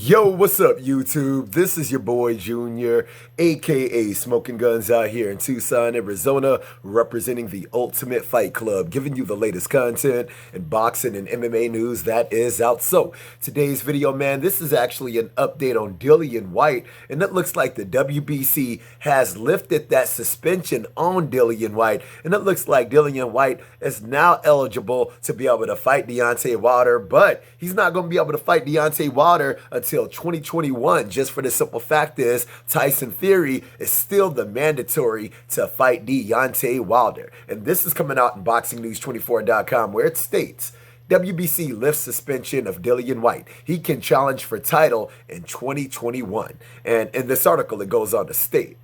Yo, what's up, YouTube? This is your boy Junior, aka Smoking Guns out here in Tucson, Arizona, representing the Ultimate Fight Club, giving you the latest content in boxing and MMA news that is out. So, today's video, man, this is actually an update on Dillian Whyte, and it looks like the WBC has lifted that suspension on Dillian Whyte, and it looks like Dillian Whyte is now eligible to be able to fight Deontay Wilder, but he's not going to be able to fight Deontay Wilder until 2021, just for the simple fact is Tyson Fury is still the mandatory to fight Deontay Wilder. And this is coming out in BoxingNews24.com, where it states WBC lifts suspension of Dillian Whyte. He can challenge for title in 2021. And in this article, it goes on to state,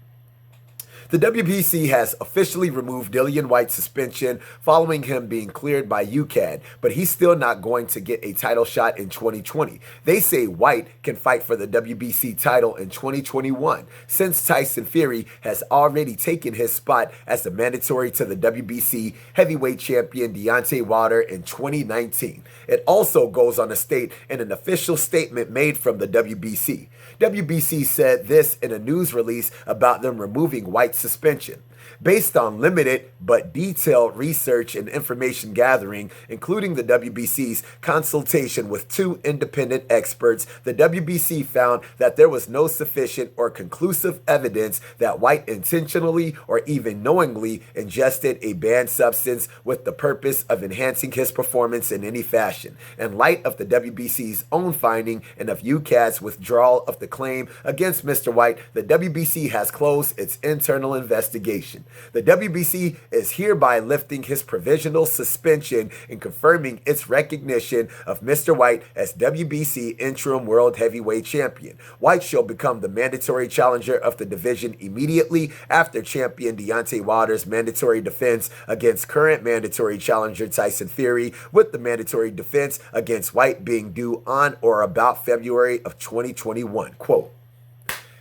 the WBC has officially removed Dillian Whyte's suspension following him being cleared by UKAD, but he's still not going to get a title shot in 2020. They say Whyte can fight for the WBC title in 2021, since Tyson Fury has already taken his spot as the mandatory to the WBC heavyweight champion Deontay Wilder in 2019. It also goes on to state in an official statement made from the WBC. WBC said this in a news release about them removing Whyte's suspension. Based on limited but detailed research and information gathering, including the WBC's consultation with two independent experts, the WBC found that there was no sufficient or conclusive evidence that Whyte intentionally or even knowingly ingested a banned substance with the purpose of enhancing his performance in any fashion. In light of the WBC's own finding and of UKAD's withdrawal of the claim against Mr. Whyte, the WBC has closed its internal investigation. The WBC is hereby lifting his provisional suspension and confirming its recognition of Mr. Whyte as WBC interim world heavyweight champion. Whyte shall become the mandatory challenger of the division immediately after champion Deontay Wilder's mandatory defense against current mandatory challenger Tyson Fury, with the mandatory defense against Whyte being due on or about February of 2021. Quote.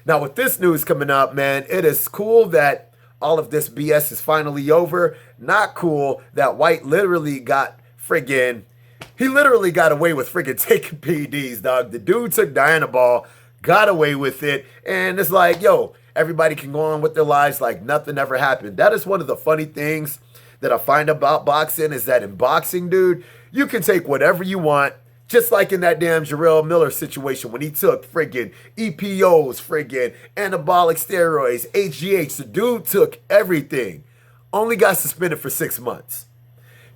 Now, with this news coming up, man, it is cool that all of this BS is finally over. Not cool that Whyte literally got away with friggin' taking PEDs, dog. The dude took Dianabol, got away with it, and it's like, yo, everybody can go on with their lives like nothing ever happened. That is one of the funny things that I find about boxing, is that in boxing, dude, you can take whatever you want. Just like in that damn Jarrell Miller situation when he took friggin' EPOs, friggin' anabolic steroids, HGH. The dude took everything. Only got suspended for 6 months.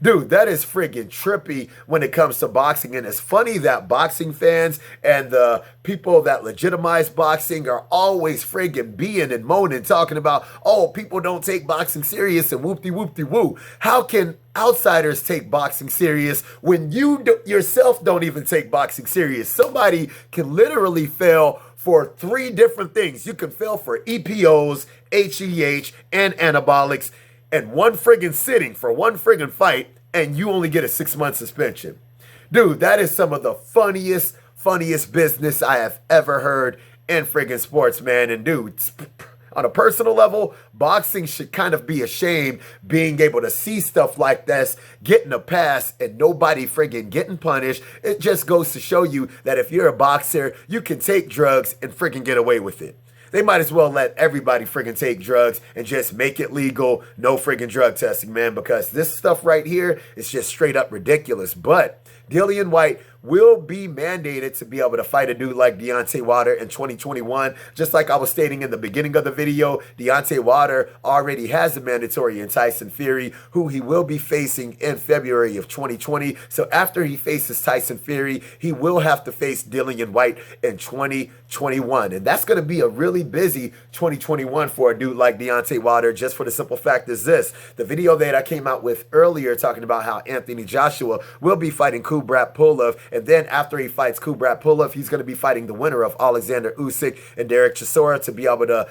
Dude, that is friggin' trippy when it comes to boxing. And it's funny that boxing fans and the people that legitimize boxing are always friggin' being and moaning, talking about, oh, people don't take boxing serious and whoop-de-whoop-de-woo. How can outsiders take boxing serious when you yourself don't even take boxing serious? Somebody can literally fail for 3 different things. You can fail for EPOs, HGH, and anabolics in one friggin' sitting for one friggin' fight, and you only get a 6-month suspension. Dude, that is some of the funniest business I have ever heard in friggin' sports, man. And dude, on a personal level, boxing should kind of be ashamed being able to see stuff like this, getting a pass, and nobody friggin' getting punished. It just goes to show you that if you're a boxer, you can take drugs and friggin' get away with it. They might as well let everybody friggin' take drugs and just make it legal. No friggin' drug testing, man, because this stuff right here is just straight up ridiculous. But Dillian Whyte will be mandated to be able to fight a dude like Deontay Wilder in 2021. Just like I was stating in the beginning of the video, Deontay Wilder already has a mandatory in Tyson Fury, who he will be facing in February of 2020. So after he faces Tyson Fury, he will have to face Dillian Whyte in 2021. And that's going to be a really busy 2021 for a dude like Deontay Wilder, just for the simple fact is this. The video that I came out with earlier talking about how Anthony Joshua will be fighting Kubrat Pulev, and then after he fights Kubrat Pulev, he's going to be fighting the winner of Alexander Usyk and Derek Chisora to be able to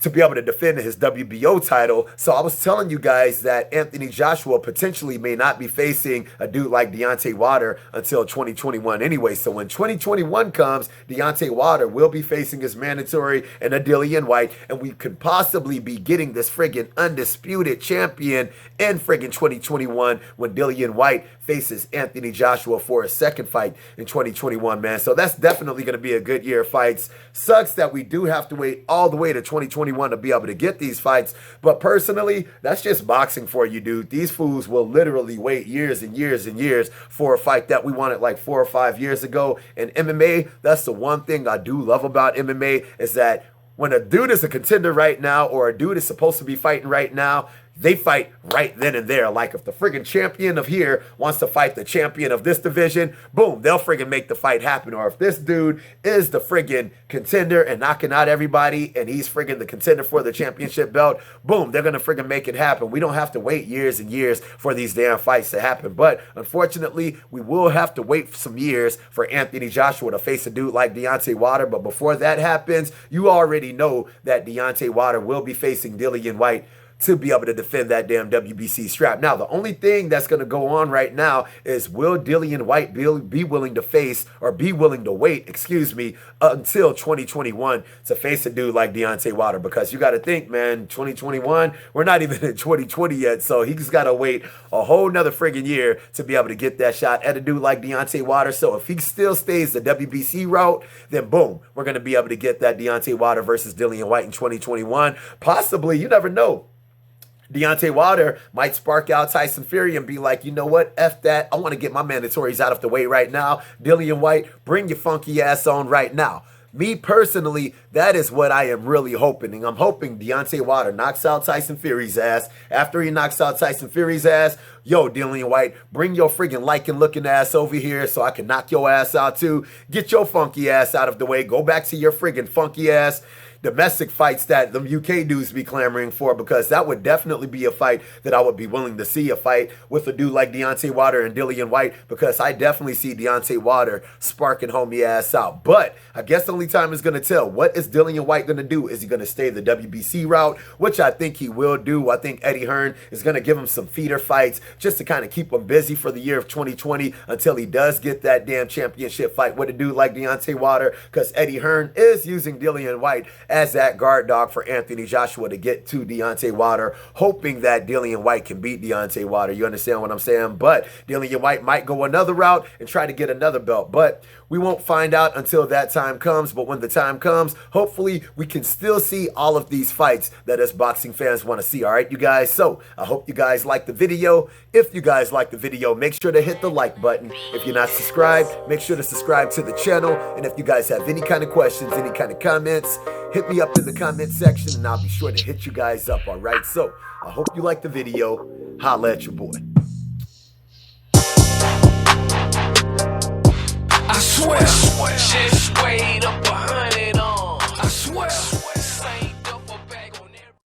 to be able to defend his WBO title. So I was telling you guys that Anthony Joshua potentially may not be facing a dude like Deontay Wilder until 2021 anyway. So when 2021 comes, Deontay Wilder will be facing his mandatory and a Dillian Whyte, and we could possibly be getting this friggin' undisputed champion in friggin' 2021 when Dillian Whyte faces Anthony Joshua for a second fight in 2021, man. So that's definitely going to be a good year of fights. Sucks that we do have to wait all the way to 2021 to be able to get these fights, but personally, that's just boxing for you, dude. These fools will literally wait years and years and years for a fight that we wanted like 4 or 5 years ago. And MMA, that's the one thing I do love about MMA, is that when a dude is a contender right now, or a dude is supposed to be fighting right now, they fight right then and there. Like if the friggin' champion of here wants to fight the champion of this division, boom, they'll friggin' make the fight happen. Or if this dude is the friggin' contender and knocking out everybody and he's friggin' the contender for the championship belt, boom, they're gonna friggin' make it happen. We don't have to wait years and years for these damn fights to happen. But unfortunately, we will have to wait some years for Anthony Joshua to face a dude like Deontay Wilder. But before that happens, you already know that Deontay Wilder will be facing Dillian Whyte to be able to defend that damn WBC strap. Now, the only thing that's going to go on right now is, will Dillian Whyte be willing to face, or be willing to wait, excuse me, until 2021 to face a dude like Deontay Wilder? Because you got to think, man, 2021, we're not even in 2020 yet, so he's got to wait a whole nother friggin' year to be able to get that shot at a dude like Deontay Wilder. So if he still stays the WBC route, then boom, we're going to be able to get that Deontay Wilder versus Dillian Whyte in 2021. Possibly, you never know. Deontay Wilder might spark out Tyson Fury and be like, you know what, F that. I want to get my mandatories out of the way right now. Dillian Whyte, bring your funky ass on right now. Me personally, that is what I am really hoping. And I'm hoping Deontay Wilder knocks out Tyson Fury's ass. After he knocks out Tyson Fury's ass, yo, Dillian Whyte, bring your friggin' looking ass over here so I can knock your ass out too. Get your funky ass out of the way. Go back to your friggin' funky ass domestic fights that them UK dudes be clamoring for, because that would definitely be a fight that I would be willing to see, a fight with a dude like Deontay Wilder and Dillian Whyte, because I definitely see Deontay Wilder sparking homie ass out. But I guess only time is going to tell. What is Dillian Whyte going to do? Is he going to stay the WBC route, which I think he will do? I think Eddie Hearn is going to give him some feeder fights just to kind of keep him busy for the year of 2020 until he does get that damn championship fight with a dude like Deontay Wilder, because Eddie Hearn is using Dillian Whyte as that guard dog for Anthony Joshua to get to Deontay Wilder, hoping that Dillian Whyte can beat Deontay Wilder. You understand what I'm saying? But Dillian Whyte might go another route and try to get another belt. But we won't find out until that time comes. But when the time comes, hopefully we can still see all of these fights that us boxing fans want to see. All right, you guys? So I hope you guys like the video. If you guys like the video, make sure to hit the like button. If you're not subscribed, make sure to subscribe to the channel. And if you guys have any kind of questions, any kind of comments, hit me up in the comment section and I'll be sure to hit you guys up. All right, so I hope you like the video. Holla at your boy. I swear, shit's way